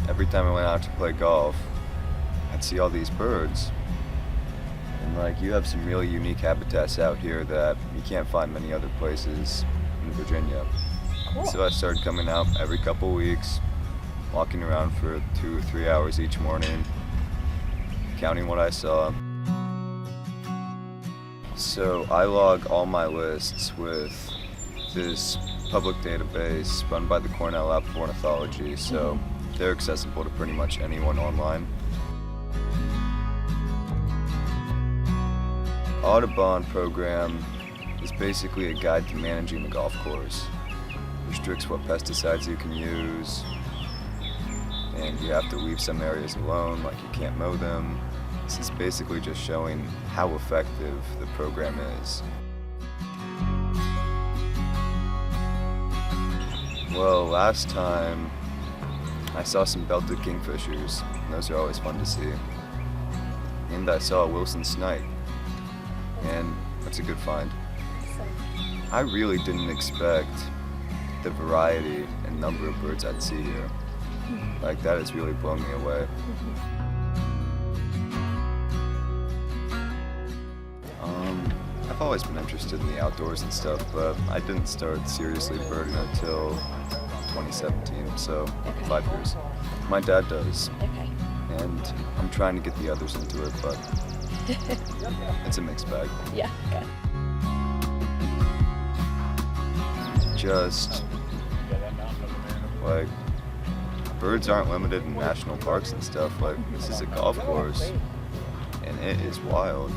every time I went out to play golf, I'd see all these birds. And like, you have some really unique habitats out here that you can't find many other places in Virginia. Cool. So I started coming out every couple weeks, walking around for 2 or 3 hours each morning, counting what I saw. So I log all my lists with this public database run by the Cornell Lab of Ornithology, so they're accessible to pretty much anyone online. Audubon program is basically a guide to managing the golf course. Restricts what pesticides you can use, and you have to leave some areas alone, like you can't mow them. This is basically just showing how effective the program is. Well, last time I saw some belted kingfishers, and those are always fun to see. And I saw a Wilson snipe, and that's a good find. I really didn't expect the variety and number of birds I'd see here. Like, that has really blown me away. I've always been interested in the outdoors and stuff, but I didn't start seriously birding until 2017, so 5 years. My dad does, Okay. and I'm trying to get the others into it, but it's a mixed bag. Yeah, good. Just, like, birds aren't limited in national parks and stuff. Like, this is a golf course, and it is wild.